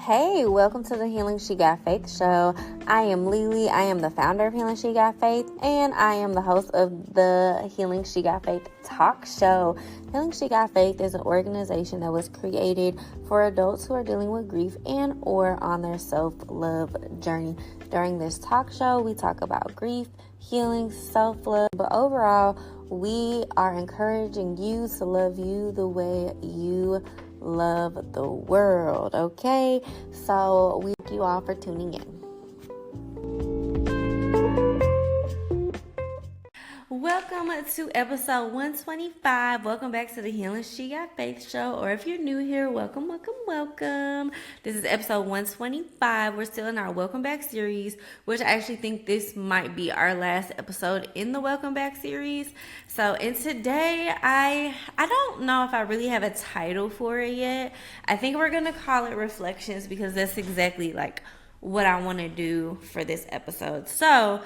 Hey, welcome to the Healing She Got Faith show. I am Lily. I am the founder of Healing She Got Faith, and I am the host of the Healing She Got Faith talk show. Healing She Got Faith is an organization that was created for adults who are dealing with grief and or on their self-love journey. During this talk show, we talk about grief, healing, self-love, but overall, we are encouraging you to love you the way you love the world, okay? So we thank you all for tuning in. Welcome to episode 125. Welcome back to the Healing She Got Faith show, or if you're new here, welcome. This is episode 125. We're still in our Welcome Back series, which I actually think this might be our last episode in the Welcome Back series. So, and today, I don't know if I really have a title for it yet. I think we're going to call it Reflections because that's exactly like what I want to do for this episode. So,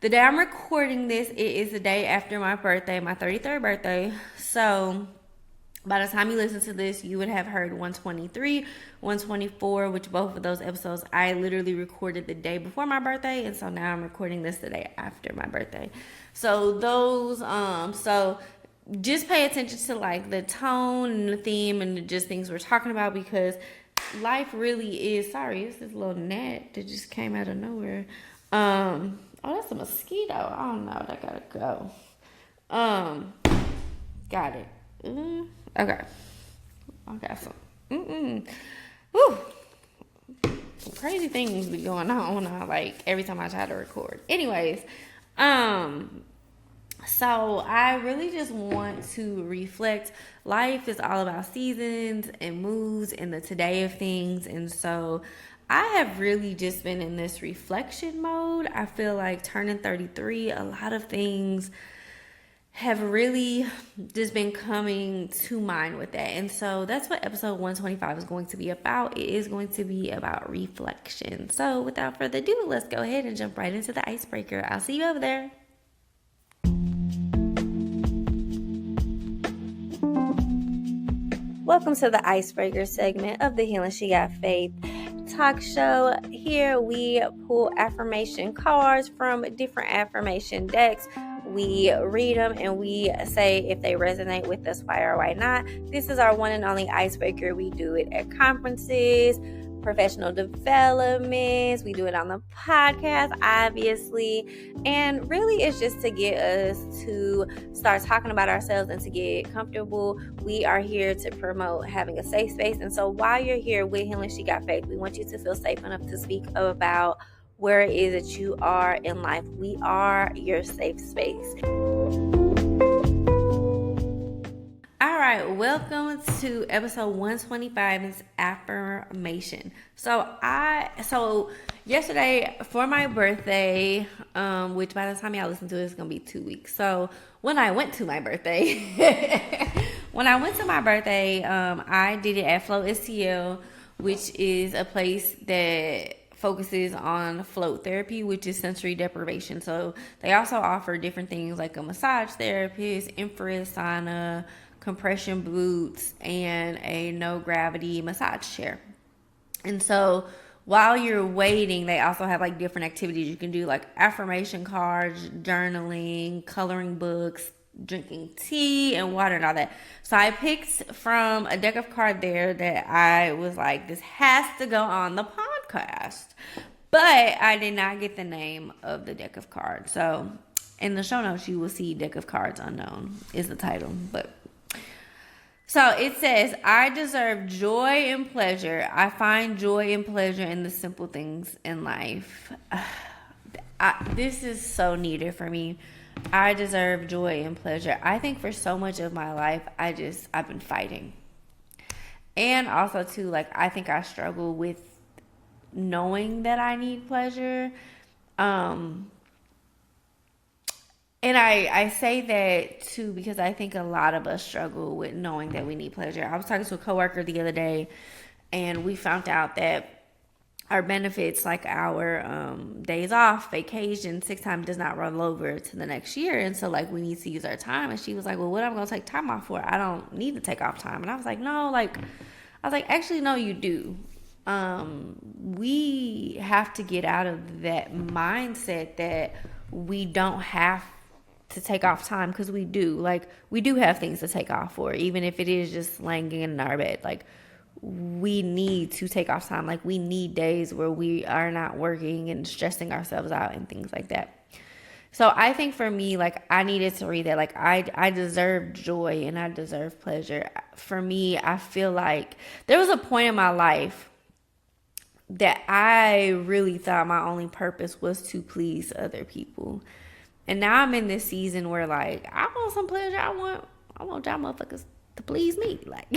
the day I'm recording this, it is the day after my birthday, my 33rd birthday. So by the time you listen to this, you would have heard 123, 124, which both of those episodes I literally recorded the day before my birthday. And so now I'm recording this the day after my birthday. So those, so just pay attention to like the tone and the theme and just things we're talking about, because life really is, sorry, it's this little gnat that just came out of nowhere. Oh, that's a mosquito. I don't know. That gotta go. Got it. Okay. I got some. Woo. Some crazy things be going on like every time I try to record. Anyways, so I really just want to reflect. Life is all about seasons and moods and the today of things, and so I have really just been in this reflection mode. I feel like turning 33, a lot of things have really just been coming to mind with that. And so that's what episode 125 is going to be about. It is going to be about reflection. So without further ado, let's go ahead and jump right into the icebreaker. I'll see you over there. Welcome to the icebreaker segment of the Healing She Got Faith talk show. Here we pull affirmation cards from different affirmation decks. We read them and we say if they resonate with us, why or why not. This is our one and only icebreaker. We do it at conferences, professional developments. We do it on the podcast, obviously. And really it's just to get us to start talking about ourselves and to get comfortable. We are here to promote having a safe space. And so while you're here with Healing She Got Faith, we want you to feel safe enough to speak about where it is that you are in life. We are your safe space. All right, welcome to episode 125. It's affirmation. So yesterday for my birthday, which by the time y'all listen to it, it's gonna be 2 weeks. So when I went to my birthday, I did it at Float STL, which is a place that focuses on float therapy, which is sensory deprivation. So they also offer different things like a massage therapist, infrared sauna, compression boots, and a no gravity massage chair. And so while you're waiting, they also have like different activities you can do, like affirmation cards, journaling, coloring books, drinking tea and water and all that. So I picked from a deck of cards there that I was like, this has to go on the podcast. But I did not get the name of the deck of cards. So in the show notes, you will see Deck of Cards Unknown is the title. But so it says, I deserve joy and pleasure. I find joy and pleasure in the simple things in life. This is so needed for me. I deserve joy and pleasure. I think for so much of my life, I've been fighting. And also too, like, I think I struggle with knowing that I need pleasure. And I say that too because I think a lot of us struggle with knowing that we need pleasure. I was talking to a coworker the other day, and we found out that our benefits, like our days off, vacation, sick time, does not roll over to the next year. And so, like, we need to use our time. And she was like, well, what am I going to take time off for? I don't need to take off time. And I was like, no, actually, no, you do. we have to get out of that mindset that we don't have to take off time, because we do. Like, we do have things to take off for, even if it is just laying in our bed. Like, we need to take off time. Like, we need days where we are not working and stressing ourselves out and things like that. So I think for me, like, I needed to read that. Like, I deserve joy and I deserve pleasure. For me, I feel like there was a point in my life that I really thought my only purpose was to please other people. And now I'm in this season where, like, I want some pleasure. I want y'all motherfuckers to please me. Like,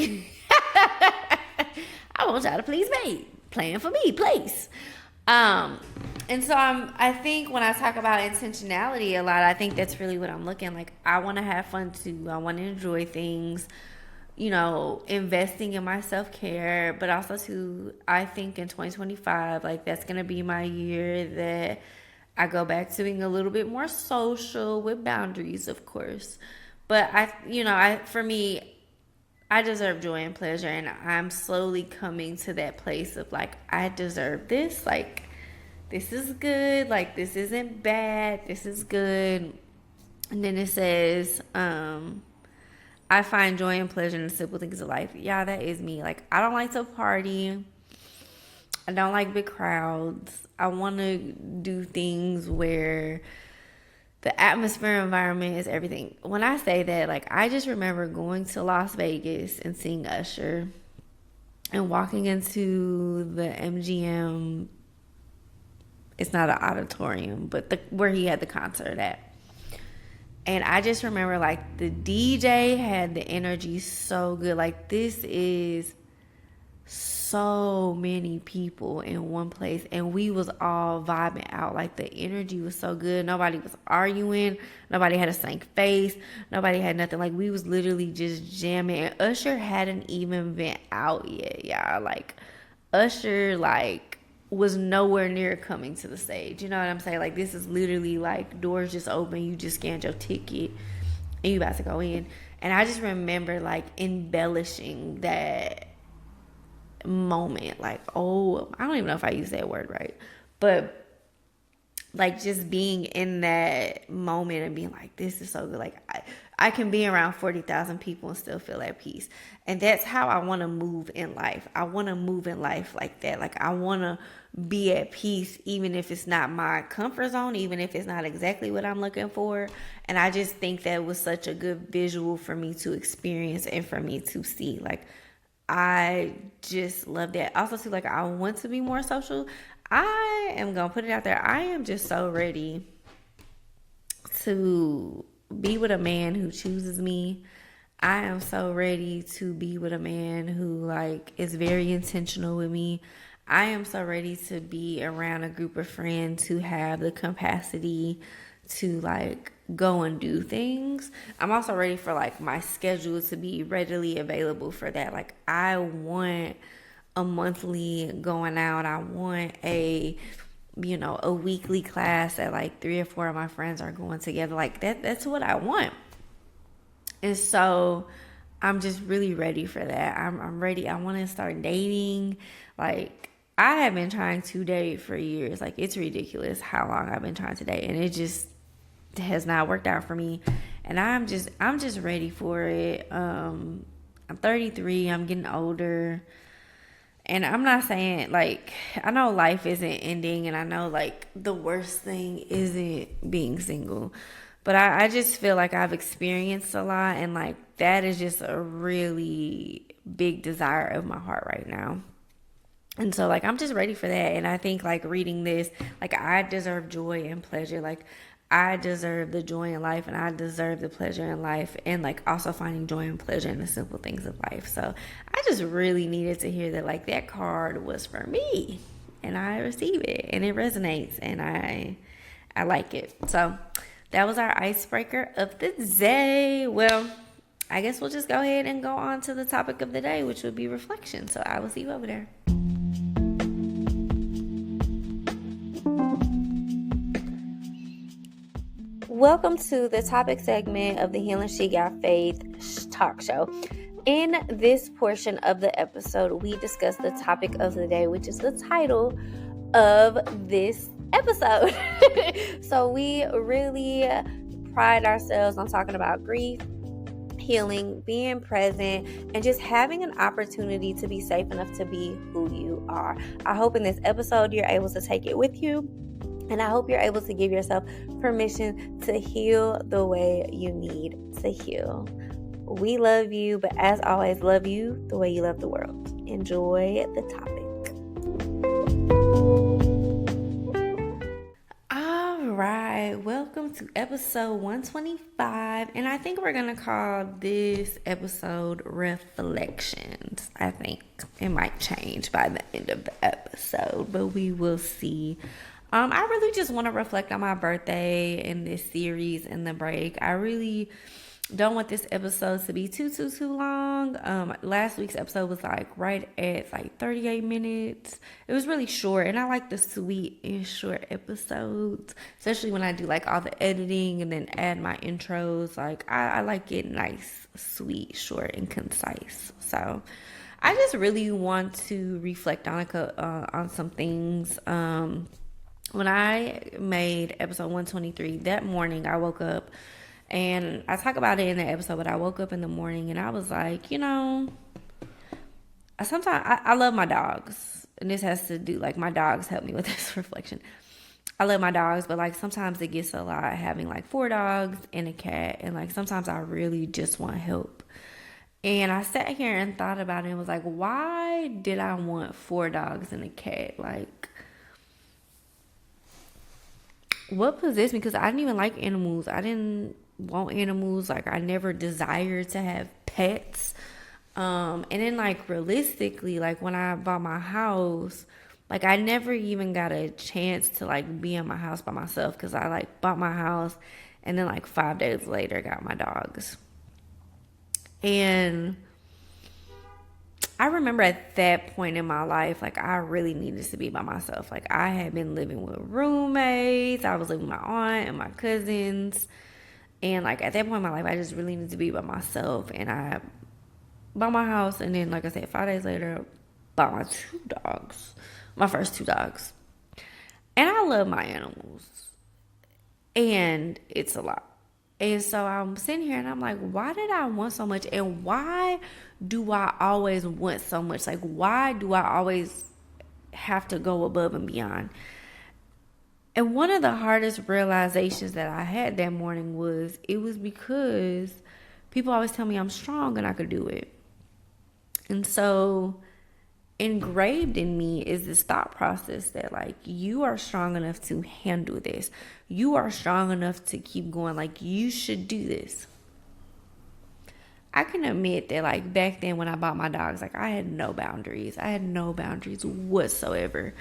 I want y'all to please me. Plan for me, please. And so I think when I talk about intentionality a lot, I think that's really what I'm looking like. I want to have fun too. I want to enjoy things, investing in my self-care, but also too, I think in 2025, like, that's going to be my year that I go back to being a little bit more social with boundaries, of course. But for me, I deserve joy and pleasure, and I'm slowly coming to that place of, like, I deserve this. Like, this is good. Like, this isn't bad. This is good. And then it says, I find joy and pleasure in the simple things of life. Yeah, that is me. Like, I don't like to party. I don't like big crowds. I want to do things where the atmosphere environment is everything. When I say that, like, I just remember going to Las Vegas and seeing Usher and walking into the MGM. It's not an auditorium, but where he had the concert at. And I just remember, like, the DJ had the energy so good. Like, this is so many people in one place, and we was all vibing out. Like, the energy was so good. Nobody was arguing. Nobody had a stank face. Nobody had nothing. Like, we was literally just jamming. And Usher hadn't even been out yet, y'all. Like, Usher, like, was nowhere near coming to the stage. You know what I'm saying? Like, this is literally, like, doors just open. You just scanned your ticket and you about to go in. And I just remember, like, embellishing that moment. Like, I don't even know if I use that word right, but, like, just being in that moment and being like, this is so good. Like, I can be around 40,000 people and still feel at peace. And that's how I want to move in life. I want to move in life like that. Like, I want to be at peace, even if it's not my comfort zone, even if it's not exactly what I'm looking for. And I just think that was such a good visual for me to experience and for me to see. Like, I just love that. Also, too, like, I want to be more social. I am going to put it out there. I am just so ready to be with a man who chooses me. I am so ready to be with a man who, like, is very intentional with me. I am so ready to be around a group of friends who have the capacity to, like, go and do things. I'm also ready for, like, my schedule to be readily available for that. Like, I want a monthly going out. I want a weekly class that, like, 3 or 4 of my friends are going together. Like, that's what I want. And so I'm just really ready for that. I'm ready. I want to start dating. Like, I have been trying to date for years. Like, it's ridiculous how long I've been trying to date, and it just has not worked out for me. And I'm just ready for it. I'm 33. I'm getting older. And I'm not saying, like, I know life isn't ending, and I know, like, the worst thing isn't being single. But I just feel like I've experienced a lot, and, like, that is just a really big desire of my heart right now. And so, like, I'm just ready for that. And I think, like, reading this, like, I deserve joy and pleasure. Like, I deserve the joy in life, and I deserve the pleasure in life, and, like, also finding joy and pleasure in the simple things of life. So I just really needed to hear that, like, that card was for me, and I receive it, and it resonates, and I like it. So that was our icebreaker of the day. Well, I guess we'll just go ahead and go on to the topic of the day, which would be reflection. So I will see you over there. Welcome to the topic segment of the Healing She Got Faith talk show. In this portion of the episode, we discuss the topic of the day, which is the title of this episode. So we really pride ourselves on talking about grief, healing, being present, and just having an opportunity to be safe enough to be who you are. I hope in this episode you're able to take it with you, and I hope you're able to give yourself permission to heal the way you need to heal. We love you, but as always, love you the way you love the world. Enjoy the topic. All right, welcome to episode 125, and I think we're going to call this episode Reflections. I think it might change by the end of the episode, but we will see. I really just want to reflect on my birthday in this series and the break. I really don't want this episode to be too long. Last week's episode was right at 38 minutes. It was really short, and I like the sweet and short episodes, especially when I do all the editing and then add my intros. I like it nice, sweet, short, and concise. So I just really want to reflect on some things. When I made episode 123, that morning I woke up, and I talk about it in the episode, but I woke up in the morning and I was like, sometimes I love my dogs. And this has to do, my dogs help me with this reflection. I love my dogs, but sometimes it gets a lot having 4 dogs and a cat. And sometimes I really just want help. And I sat here and thought about it and was like, why did I want 4 dogs and a cat? What possessed me? Because I didn't even like animals. I didn't want animals. I never desired to have pets. And then realistically, when I bought my house, I never even got a chance to be in my house by myself, because I bought my house and then 5 days later got my dogs. And I remember at that point in my life, I really needed to be by myself. I had been living with roommates. I was living with my aunt and my cousins. And at that point in my life, I just really needed to be by myself. And I bought my house. And then, I said, 5 days later, bought my 2 dogs. My first 2 dogs. And I love my animals. And it's a lot. And so I'm sitting here and I'm like, why did I want so much? And why do I always want so much? Why do I always have to go above and beyond? And one of the hardest realizations that I had that morning was, it was because people always tell me I'm strong and I could do it. And so engraved in me is this thought process that you are strong enough to handle this. You are strong enough to keep going. You should do this. I can admit that back then when I bought my dogs, I had no boundaries. I had no boundaries whatsoever.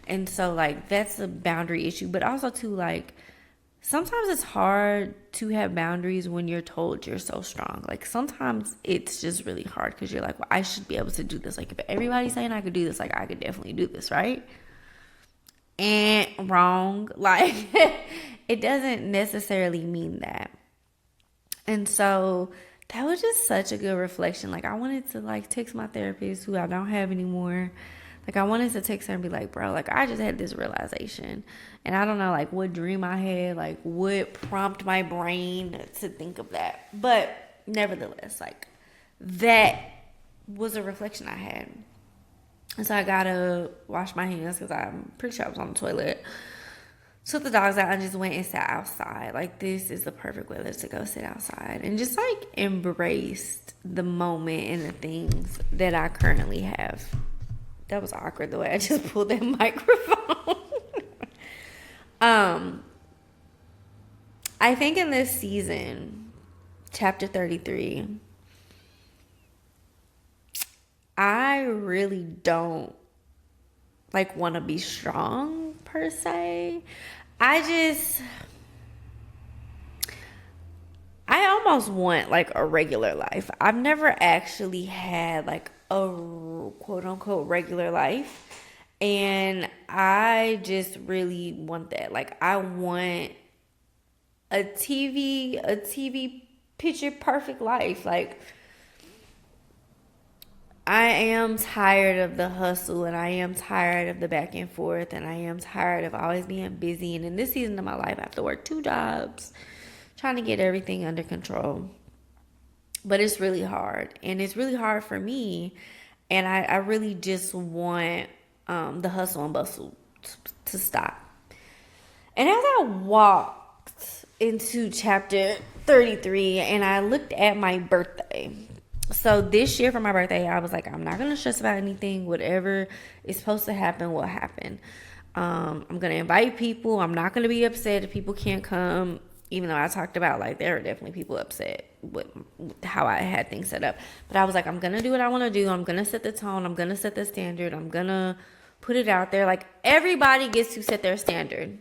And so that's a boundary issue. But also too, sometimes it's hard to have boundaries when you're told you're so strong. Sometimes it's just really hard, because you're well, I should be able to do this. If everybody's saying I could do this, I could definitely do this, right? And wrong. It doesn't necessarily mean that. And so that was just such a good reflection. I wanted to text my therapist, who I don't have anymore. I wanted to text her and be bro, I just had this realization. And I don't know, what dream I had, what prompted my brain to think of that. But nevertheless, that was a reflection I had. And so I gotta wash my hands, because I'm pretty sure I was on the toilet. Took the dogs out and just went and sat outside. This is the perfect weather to go sit outside. And just embraced the moment and the things that I currently have. That was awkward the way I just pulled that microphone. I think in this season, chapter 33, I really don't want to be strong per se. I almost want a regular life. I've never actually had a quote unquote regular life, and I just really want that. I want a TV picture perfect life. I am tired of the hustle, and I am tired of the back and forth, and I am tired of always being busy. And in this season of my life, I have to work 2 jobs, trying to get everything under control. But it's really hard, and it's really hard for me. And I really just want the hustle and bustle to stop. And as I walked into chapter 33 and I looked at my birthday. So this year for my birthday, I was like, I'm not going to stress about anything. Whatever is supposed to happen will happen. I'm going to invite people. I'm not going to be upset if people can't come. Even though I talked about, like, there are definitely people upset with how I had things set up. But I was like, I'm going to do what I want to do. I'm going to set the tone. I'm going to set the standard. I'm going to put it out there. Like, everybody gets to set their standard.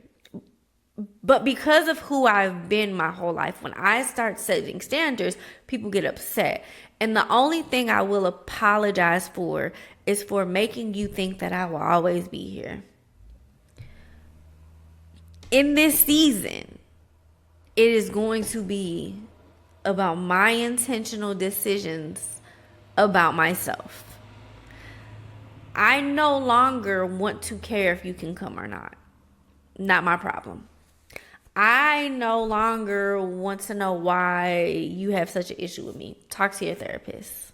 But because of who I've been my whole life, when I start setting standards, people get upset. And the only thing I will apologize for is for making you think that I will always be here. In this season, it is going to be about my intentional decisions about myself. I no longer want to care if you can come or not. Not my problem. I no longer want to know why you have such an issue with me. Talk to your therapist.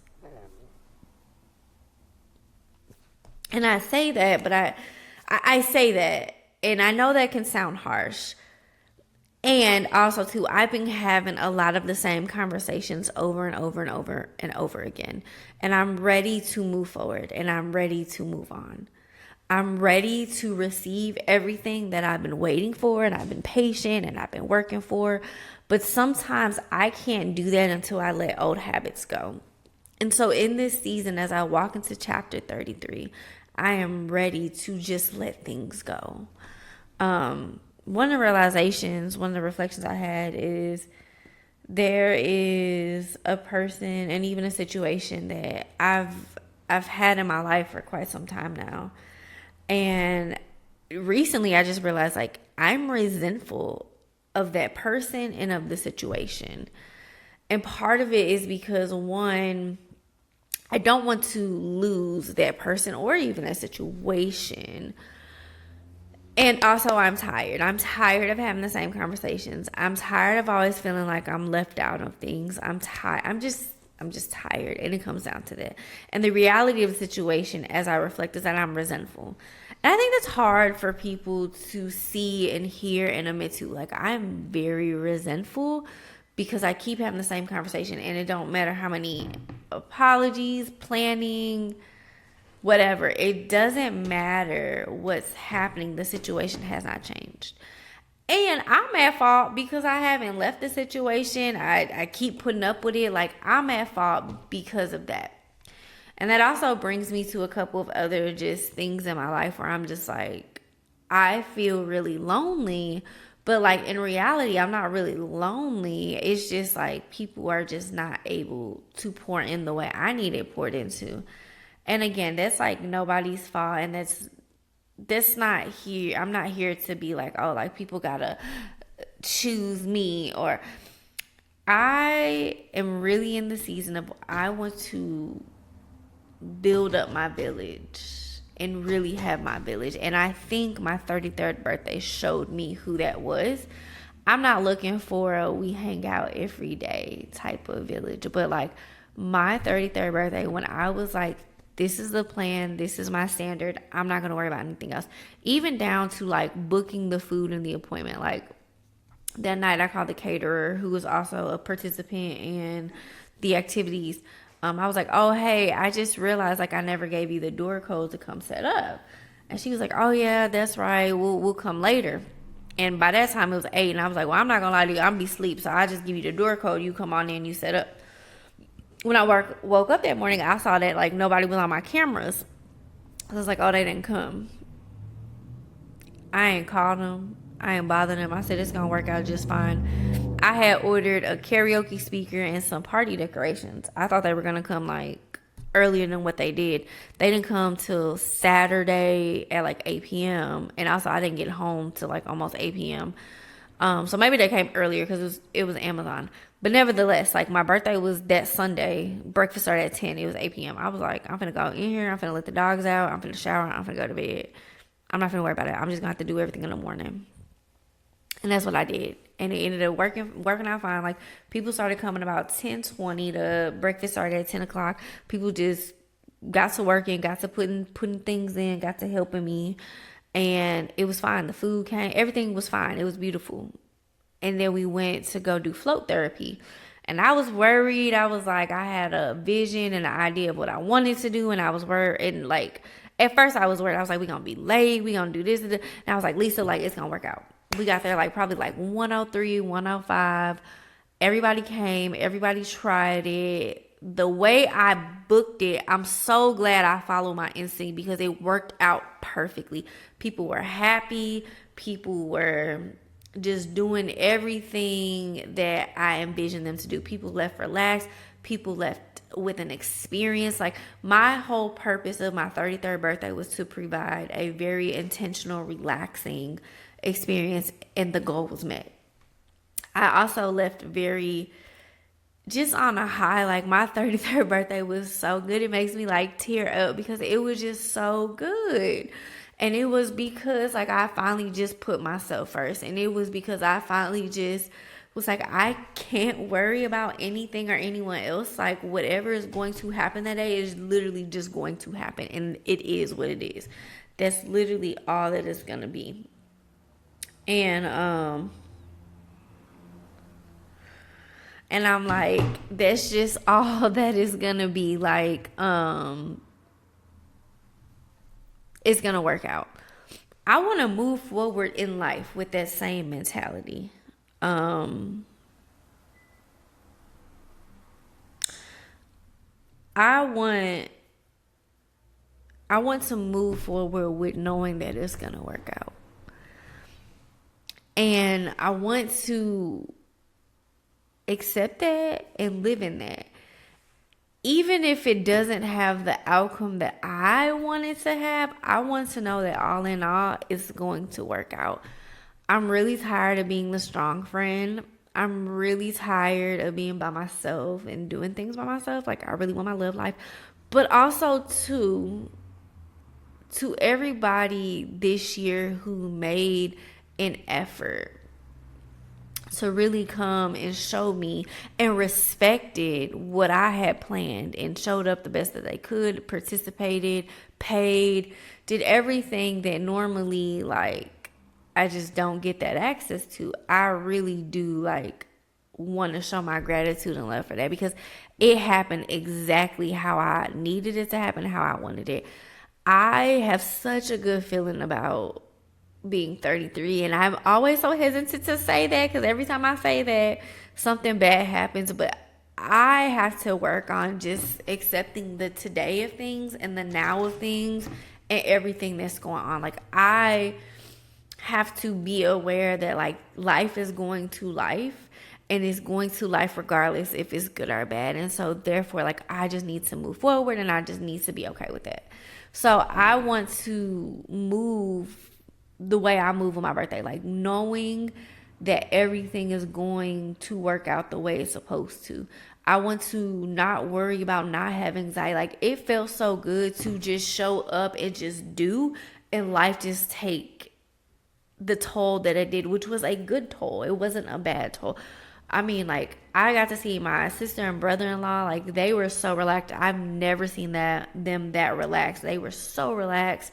And I say that, but I say that, and I know that can sound harsh. And also, too, I've been having a lot of the same conversations over and over and over and over again. And I'm ready to move forward, and I'm ready to move on. I'm ready to receive everything that I've been waiting for, and I've been patient, and I've been working for. But sometimes I can't do that until I let old habits go. And so in this season, as I walk into chapter 33, I am ready to just let things go. One of the realizations, one of the reflections I had is there is a person and even a situation that I've had in my life for quite some time now. And recently I just realized, like, I'm resentful of that person and of the situation. And part of it is because, one, I don't want to lose that person or even a situation. And also, I'm tired. I'm tired of having the same conversations. I'm tired of always feeling like I'm left out of things. I'm tired. I'm just tired. And it comes down to that. And the reality of the situation, as I reflect, is that I'm resentful. And I think that's hard for people to see and hear and admit to. Like, I'm very resentful because I keep having the same conversation. And it don't matter how many apologies, planning, whatever. It doesn't matter what's happening. The situation has not changed. And I'm at fault because I haven't left the situation. I keep putting up with it. Like, I'm at fault because of that. And that also brings me to a couple of other just things in my life where I'm just like, I feel really lonely. But, like, in reality, I'm not really lonely. It's just like people are just not able to pour in the way I need it poured into. And again, that's like nobody's fault, and that's not here. I'm not here to be like, oh, like people gotta choose me, or I am really in the season of I want to build up my village and really have my village. And I think my 33rd birthday showed me who that was. I'm not looking for a we hang out every day type of village, but like my 33rd birthday, when I was like, this is the plan, this is my standard, I'm not going to worry about anything else. Even down to like booking the food and the appointment. Like that night I called the caterer, who was also a participant in the activities. I was like, oh, hey, I just realized like I never gave you the door code to come set up. And she was like, oh yeah, that's right, we'll come later. And by that time it was 8, and I was like, well, I'm not going to lie to you, I'm be asleep, so I just give you the door code, you come on in, you set up. When I woke up that morning, I saw that like nobody was on my cameras. I was like, oh, they didn't come. I ain't called them. I ain't bothered them. I said it's going to work out just fine. I had ordered a karaoke speaker and some party decorations. I thought they were going to come like earlier than what they did. They didn't come till Saturday at like 8 p.m. And also I didn't get home till like almost 8 p.m. So maybe they came earlier because it was Amazon. But nevertheless, like my birthday was that Sunday. Breakfast started at 10. It was 8 p.m. I was like, I'm finna go in here. I'm finna let the dogs out. I'm finna shower. I'm finna go to bed. I'm not finna worry about it. I'm just gonna have to do everything in the morning. And that's what I did. And it ended up working out fine. Like people started coming about 10:20. The breakfast started at 10 o'clock. People just got to working, got to putting things in, got to helping me. And it was fine. The food came, everything was fine. It was beautiful. And then we went to go do float therapy. And I was worried. I was like, I had a vision and an idea of what I wanted to do. And I was worried. And like, at first I was worried. I was like, we're going to be late. We're going to do this. And I was like, Lisa, like, it's going to work out. We got there like probably like 103, 105. Everybody came. Everybody tried it. The way I booked it, I'm so glad I followed my instinct because it worked out perfectly. People were happy. People were just doing everything that I envisioned them to do. People left relaxed. People left with an experience. Like my whole purpose of my 33rd birthday was to provide a very intentional, relaxing experience, and the goal was met. I also left very just on a high. Like my 33rd birthday was so good. It makes me like tear up because it was just so good. And it was because like I finally just put myself first. And it was because I finally just was like, I can't worry about anything or anyone else. Like whatever is going to happen that day is literally just going to happen. And it is what it is. That's literally all that it's going to be. And I'm like, that's just all that is gonna be. Like, it's gonna work out. I want to move forward in life with that same mentality. I want to move forward with knowing that it's gonna work out. And I want to accept that and live in that. Even if it doesn't have the outcome that I want it to have, I want to know that all in all, it's going to work out. I'm really tired of being the strong friend. I'm really tired of being by myself and doing things by myself. Like, I really want my love life. But also, to everybody this year who made an effort to really come and show me and respected what I had planned and showed up the best that they could, participated, paid, did everything that normally like I just don't get that access to. I really do like want to show my gratitude and love for that because it happened exactly how I needed it to happen, how I wanted it. I have such a good feeling about being 33, and I'm always so hesitant to say that because every time I say that, something bad happens. But I have to work on just accepting the today of things and the now of things and everything that's going on. Like, I have to be aware that like life is going to life, and it's going to life regardless if it's good or bad. And so therefore, like, I just need to move forward, and I just need to be okay with that. So I want to move the way I move on my birthday, like knowing that everything is going to work out the way it's supposed to. I want to not worry about not having anxiety. Like, it felt so good to just show up and just do, and life just take the toll that it did, which was a good toll. It wasn't a bad toll. I mean, like, I got to see my sister and brother-in-law. Like, they were so relaxed. I've never seen them that relaxed. They were so relaxed.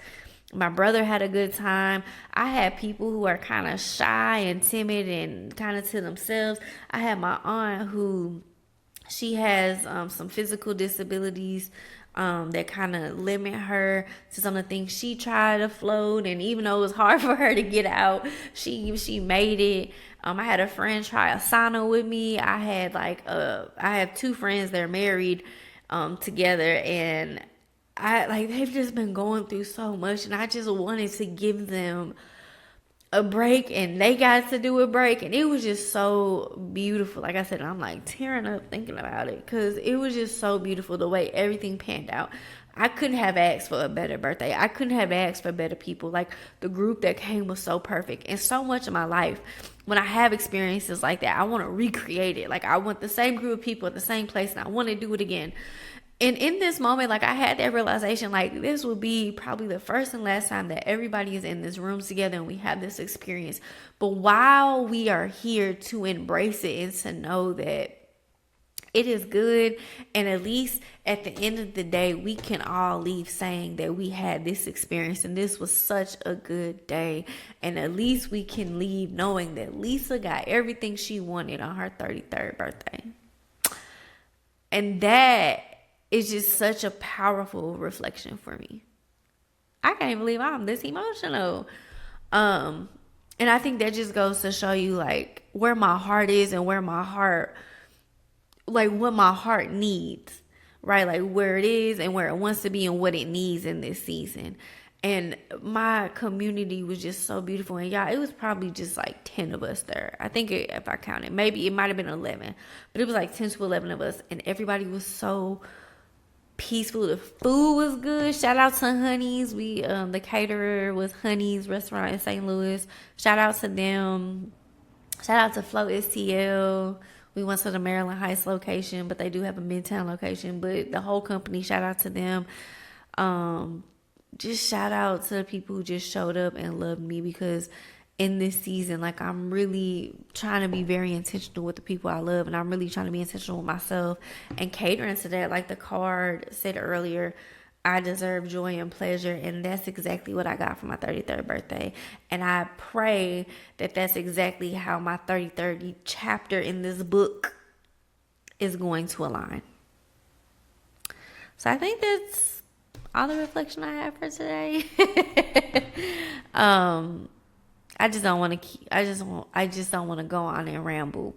My brother had a good time. I had people who are kind of shy and timid and kind of to themselves. I had my aunt who, she has some physical disabilities that kind of limit her to some of the things. She tried to float, and even though it was hard for her to get out, she made it. I had a friend try a sauna with me. I have two friends that are married together, and they've just been going through so much, and I just wanted to give them a break, and they got to do a break, and it was just so beautiful. Like I said, I'm like tearing up thinking about it because it was just so beautiful the way everything panned out. I couldn't have asked for a better birthday. I couldn't have asked for better people. Like, the group that came was so perfect, and so much of my life when I have experiences like that, I want to recreate it. Like I want the same group of people at the same place, and I want to do it again. And in this moment, like I had that realization, like this will be probably the first and last time that everybody is in this room together and we have this experience. But while we are here to embrace it and to know that it is good, and at least at the end of the day, we can all leave saying that we had this experience and this was such a good day. And at least we can leave knowing that Lisa got everything she wanted on her 33rd birthday. And that is just such a powerful reflection for me. I can't believe I'm this emotional. And I think that just goes to show you like where my heart is and where my heart, like what my heart needs, right? Like where it is and where it wants to be and what it needs in this season. And my community was just so beautiful. And y'all, it was probably just like 10 of us there. I think if I counted, maybe it might have been 11, but it was like 10 to 11 of us. And everybody was so peaceful. The food was good. Shout out to Honey's. The caterer was Honey's restaurant in St. Louis. Shout out to them. Shout out to Flow STL. We went to the Maryland Heights location, but they do have a Midtown location. But the whole company, shout out to them. Just shout out to the people who just showed up and loved me, because in this season, like I'm really trying to be very intentional with the people I love, and I'm really trying to be intentional with myself and catering to that. Like the card said earlier, I deserve joy and pleasure, and that's exactly what I got for my 33rd birthday. And I pray that that's exactly how my 33rd chapter in this book is going to align. So I think that's all the reflection I have for today. I just don't want to I just don't want to go on and ramble.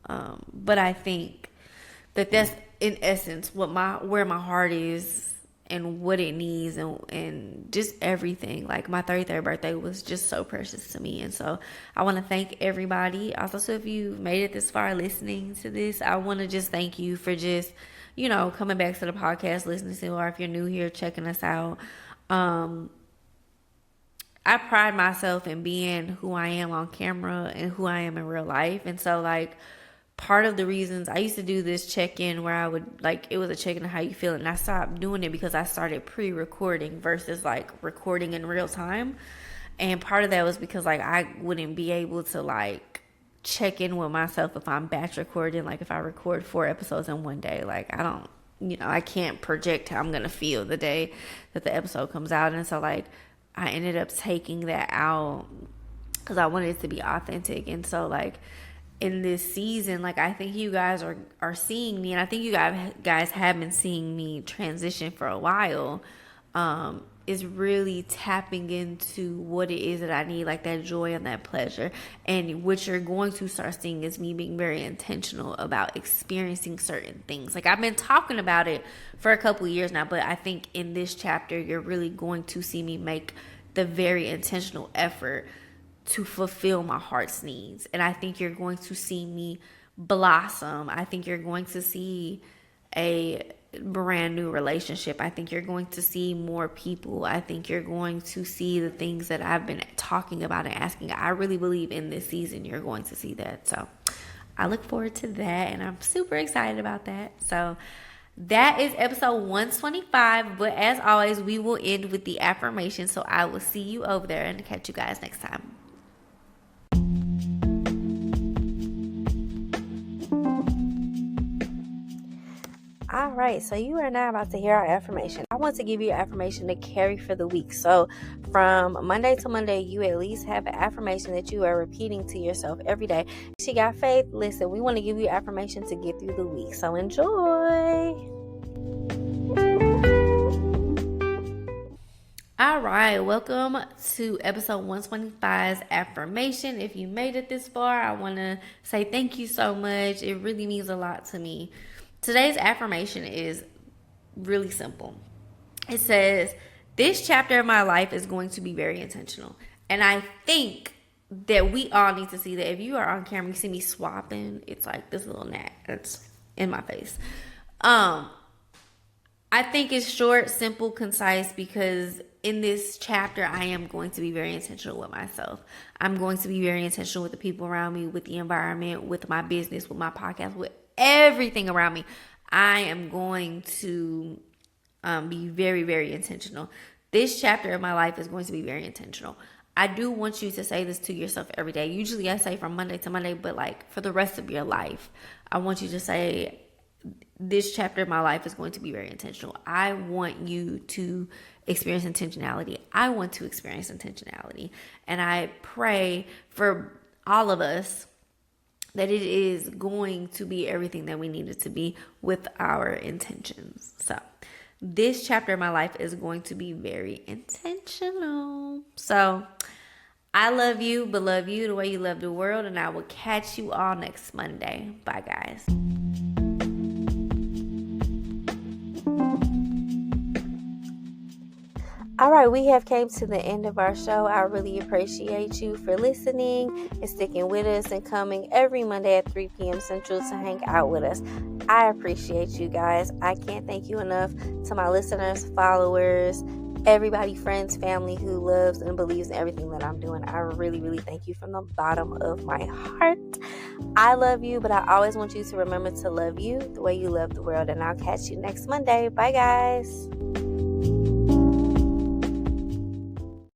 But I think that that's in essence where my heart is and what it needs, and just everything. Like my 33rd birthday was just so precious to me. And so I want to thank everybody. Also, so if you made it this far listening to this, I want to just thank you for just, coming back to the podcast, listening to, or if you're new here, checking us out. I pride myself in being who I am on camera and who I am in real life. And so like part of the reasons I used to do this check-in where I would it was a check-in of how you feel, and I stopped doing it because I started pre-recording versus like recording in real time. And part of that was because like I wouldn't be able to like check in with myself if I'm batch recording. Like if I record 4 episodes in one day, like I can't project how I'm gonna feel the day that the episode comes out. And so like I ended up taking that out because I wanted it to be authentic. And so like in this season, like I think you guys are seeing me, and I think you guys have been seeing me transition for a while, is really tapping into what it is that I need, like that joy and that pleasure. And what you're going to start seeing is me being very intentional about experiencing certain things. Like I've been talking about it for a couple of years now, but I think in this chapter, you're really going to see me make the very intentional effort to fulfill my heart's needs. And I think you're going to see me blossom. I think you're going to see a brand new relationship. I think you're going to see more people. I think you're going to see the things that I've been talking about and asking. I really believe in this season you're going to see that. So I look forward to that, and I'm super excited about that. So that is episode 125. But as always, we will end with the affirmation. So I will see you over there and catch you guys next time. All right, so you are now about to hear our affirmation. I want to give you an affirmation to carry for the week. So from Monday to Monday, you at least have an affirmation that you are repeating to yourself every day. She got faith. Listen, we want to give you affirmation to get through the week. So enjoy. All right, welcome to episode 125's affirmation. If you made it this far, I want to say thank you so much. It really means a lot to me. Today's affirmation is really simple. It says, this chapter of my life is going to be very intentional. And I think that we all need to see that. If you are on camera, you see me swapping. It's like this little gnat that's in my face. I think it's short, simple, concise, because in this chapter, I am going to be very intentional with myself. I'm going to be very intentional with the people around me, with the environment, with my business, with my podcast, with everything around me. I am going to be very, very intentional. This chapter of my life is going to be very intentional. I do want you to say this to yourself every day. Usually I say from Monday to Monday, but like for the rest of your life, I want you to say, this chapter of my life is going to be very intentional. I want you to experience intentionality. I want to experience intentionality. And I pray for all of us that it is going to be everything that we need it to be with our intentions. So, this chapter of my life is going to be very intentional. So, I love you, but love you the way you love the world. And I will catch you all next Monday. Bye, guys. All right, we have came to the end of our show. I really appreciate you for listening and sticking with us and coming every Monday at 3 p.m. Central to hang out with us. I appreciate you guys. I can't thank you enough to my listeners, followers, everybody, friends, family who loves and believes in everything that I'm doing. I really, really thank you from the bottom of my heart. I love you, but I always want you to remember to love you the way you love the world. And I'll catch you next Monday. Bye, guys.